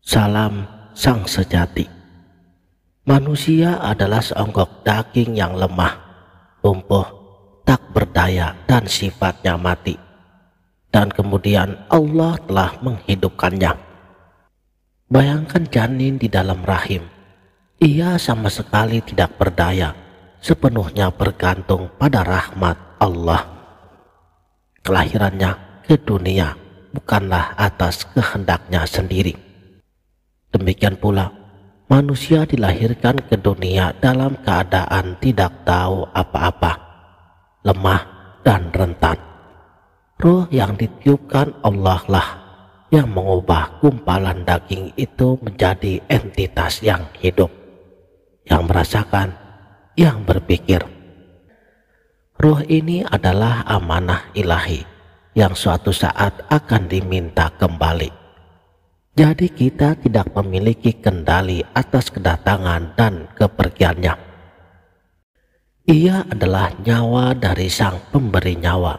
Salam sang sejati. Manusia adalah seonggok daging yang lemah, lumpuh, tak berdaya dan sifatnya mati. Dan kemudian Allah telah menghidupkannya. Bayangkan janin di dalam rahim. Ia sama sekali tidak berdaya, sepenuhnya bergantung pada rahmat Allah. Kelahirannya ke dunia bukanlah atas kehendaknya sendiri. Demikian pula, manusia dilahirkan ke dunia dalam keadaan tidak tahu apa-apa, lemah dan rentan. Roh yang ditiupkan Allah lah yang mengubah gumpalan daging itu menjadi entitas yang hidup, yang merasakan, yang berpikir. Roh ini adalah amanah ilahi yang suatu saat akan diminta kembali. Jadi kita tidak memiliki kendali atas kedatangan dan kepergiannya. Ia adalah nyawa dari sang pemberi nyawa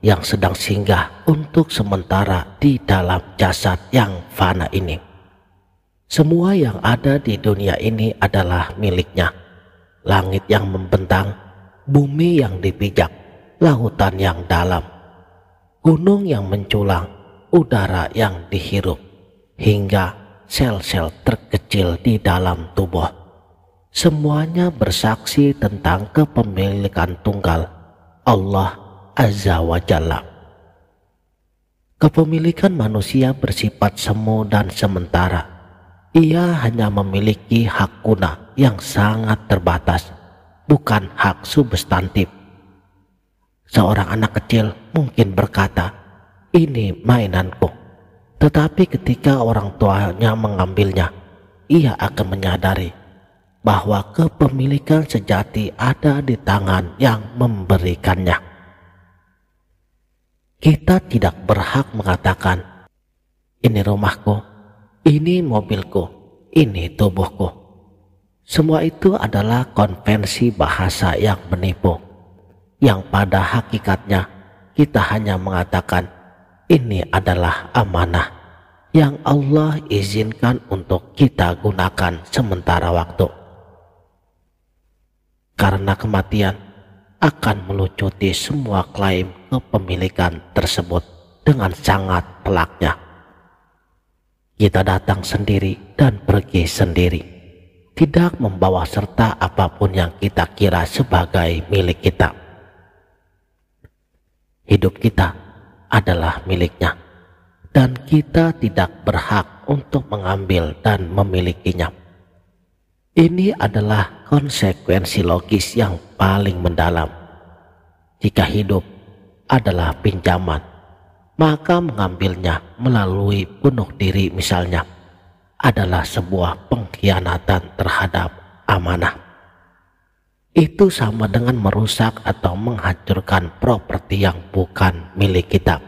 yang sedang singgah untuk sementara di dalam jasad yang fana ini. Semua yang ada di dunia ini adalah miliknya. Langit yang membentang, bumi yang dipijak, lautan yang dalam, gunung yang menculang, udara yang dihirup, hingga sel-sel terkecil di dalam tubuh. Semuanya bersaksi tentang kepemilikan tunggal Allah Azza wa Jalla. Kepemilikan manusia bersifat semu dan sementara. Ia hanya memiliki hak guna yang sangat terbatas, bukan hak substantif. Seorang anak kecil mungkin berkata, "Ini mainanku." Tetapi ketika orang tuanya mengambilnya, ia akan menyadari bahwa kepemilikan sejati ada di tangan yang memberikannya. Kita tidak berhak mengatakan, "Ini rumahku, ini mobilku, ini tubuhku." Semua itu adalah konvensi bahasa yang menipu, yang pada hakikatnya kita hanya mengatakan, ini adalah amanah yang Allah izinkan untuk kita gunakan sementara waktu. Karena kematian akan melucuti semua klaim kepemilikan tersebut dengan sangat telaknya. Kita datang sendiri dan pergi sendiri, tidak membawa serta apapun yang kita kira sebagai milik kita. Hidup kita adalah miliknya, dan kita tidak berhak untuk mengambil dan memilikinya. Ini adalah konsekuensi logis yang paling mendalam. Jika hidup adalah pinjaman, maka mengambilnya melalui bunuh diri misalnya adalah sebuah pengkhianatan terhadap amanah. Itu sama dengan merusak atau menghancurkan properti yang bukan milik kita.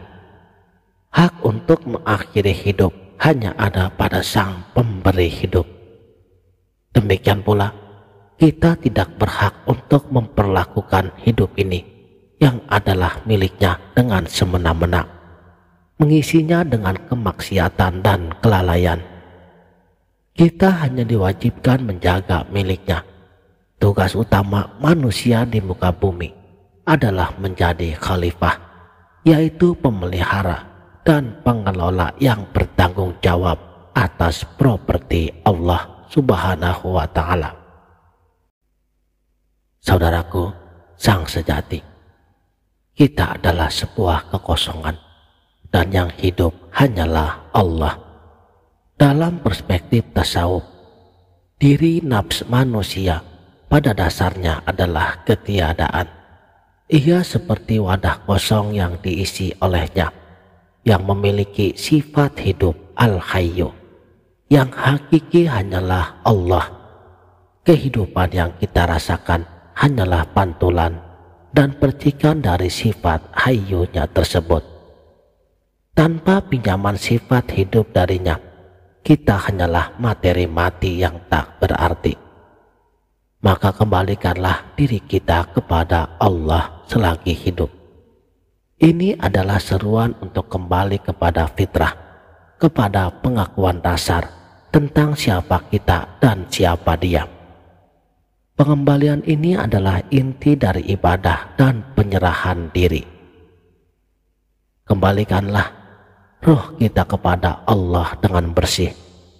Hak untuk mengakhiri hidup hanya ada pada sang pemberi hidup. Demikian pula, kita tidak berhak untuk memperlakukan hidup ini yang adalah miliknya dengan semena-mena, mengisinya dengan kemaksiatan dan kelalaian. Kita hanya diwajibkan menjaga miliknya. Tugas utama manusia di muka bumi adalah menjadi khalifah, yaitu pemelihara dan pengelola yang bertanggung jawab atas properti Allah Subhanahu wa ta'ala. Saudaraku, sang sejati, kita adalah sebuah kekosongan, dan yang hidup hanyalah Allah. Dalam perspektif tasawuf, diri nafs manusia pada dasarnya adalah ketiadaan. Ia seperti wadah kosong yang diisi olehnya, yang memiliki sifat hidup al-hayyu. Yang hakiki hanyalah Allah. Kehidupan yang kita rasakan hanyalah pantulan dan percikan dari sifat hayyunya tersebut. Tanpa pinjaman sifat hidup darinya, kita hanyalah materi mati yang tak berarti. Maka kembalikanlah diri kita kepada Allah selagi hidup. Ini adalah seruan untuk kembali kepada fitrah, kepada pengakuan dasar tentang siapa kita dan siapa Dia. Pengembalian ini adalah inti dari ibadah dan penyerahan diri. Kembalikanlah roh kita kepada Allah dengan bersih,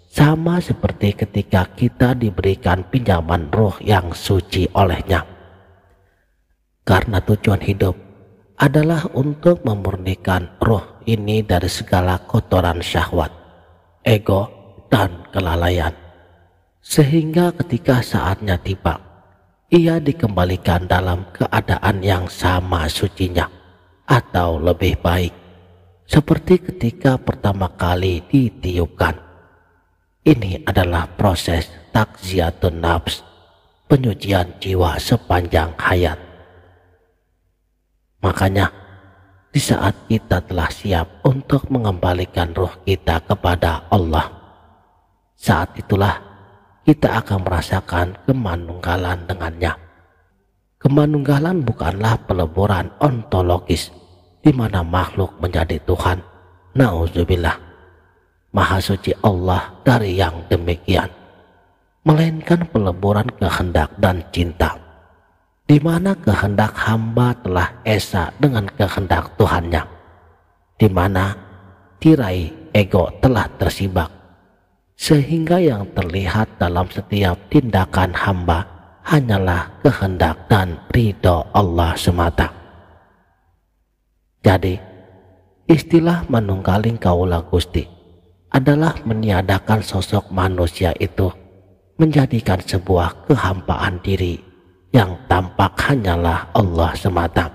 sama seperti ketika kita diberikan pinjaman roh yang suci olehnya. Karena tujuan hidup adalah untuk memurnikan roh ini dari segala kotoran syahwat, ego, dan kelalaian. Sehingga ketika saatnya tiba, ia dikembalikan dalam keadaan yang sama sucinya, atau lebih baik, seperti ketika pertama kali ditiupkan. Ini adalah proses takziyatun nafs, penyucian jiwa sepanjang hayat. Makanya, di saat kita telah siap untuk mengembalikan roh kita kepada Allah, saat itulah kita akan merasakan kemanunggalan dengannya. Kemanunggalan bukanlah peleburan ontologis di mana makhluk menjadi Tuhan. Nauzubillah. Maha suci Allah dari yang demikian. Melainkan peleburan kehendak dan cinta, di mana kehendak hamba telah esa dengan kehendak Tuhannya, di mana tirai ego telah tersibak, sehingga yang terlihat dalam setiap tindakan hamba hanyalah kehendak dan ridho Allah semata. Jadi, istilah manunggaling kaula Gusti adalah meniadakan sosok manusia itu, menjadikan sebuah kehampaan diri yang tampak hanyalah Allah semata.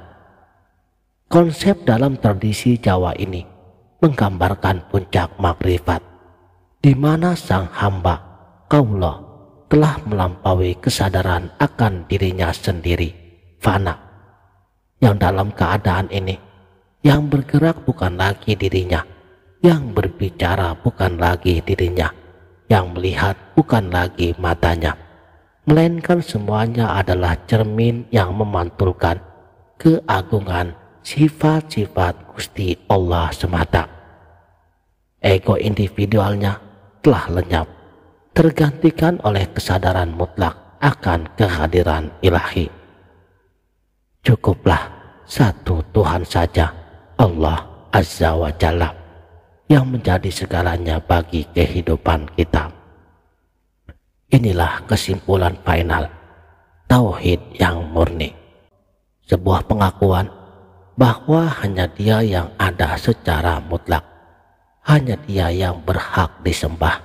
Konsep dalam tradisi Jawa ini menggambarkan puncak makrifat, di mana sang hamba kaula telah melampaui kesadaran akan dirinya sendiri, fana, yang dalam keadaan ini yang bergerak bukan lagi dirinya, yang berbicara bukan lagi dirinya, yang melihat bukan lagi matanya, melainkan semuanya adalah cermin yang memantulkan keagungan sifat-sifat Gusti Allah semata. Ego individualnya telah lenyap, tergantikan oleh kesadaran mutlak akan kehadiran ilahi. Cukuplah satu Tuhan saja, Allah Azza wa Jalla, yang menjadi segalanya bagi kehidupan kita. Inilah kesimpulan final tauhid yang murni, sebuah pengakuan bahwa hanya Dia yang ada secara mutlak, hanya Dia yang berhak disembah,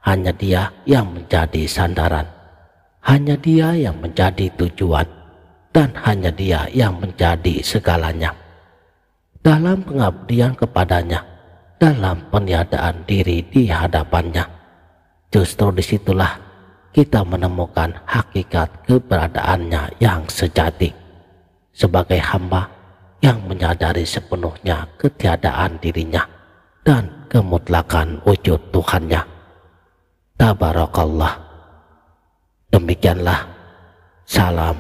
hanya Dia yang menjadi sandaran, hanya Dia yang menjadi tujuan, dan hanya Dia yang menjadi segalanya. Dalam pengabdian kepadanya, dalam peniadaan diri di hadapannya, justru disitulah kita menemukan hakikat keberadaannya yang sejati, sebagai hamba yang menyadari sepenuhnya ketiadaan dirinya dan kemutlakan wujud Tuhannya. Tabarakallah. Demikianlah. Salam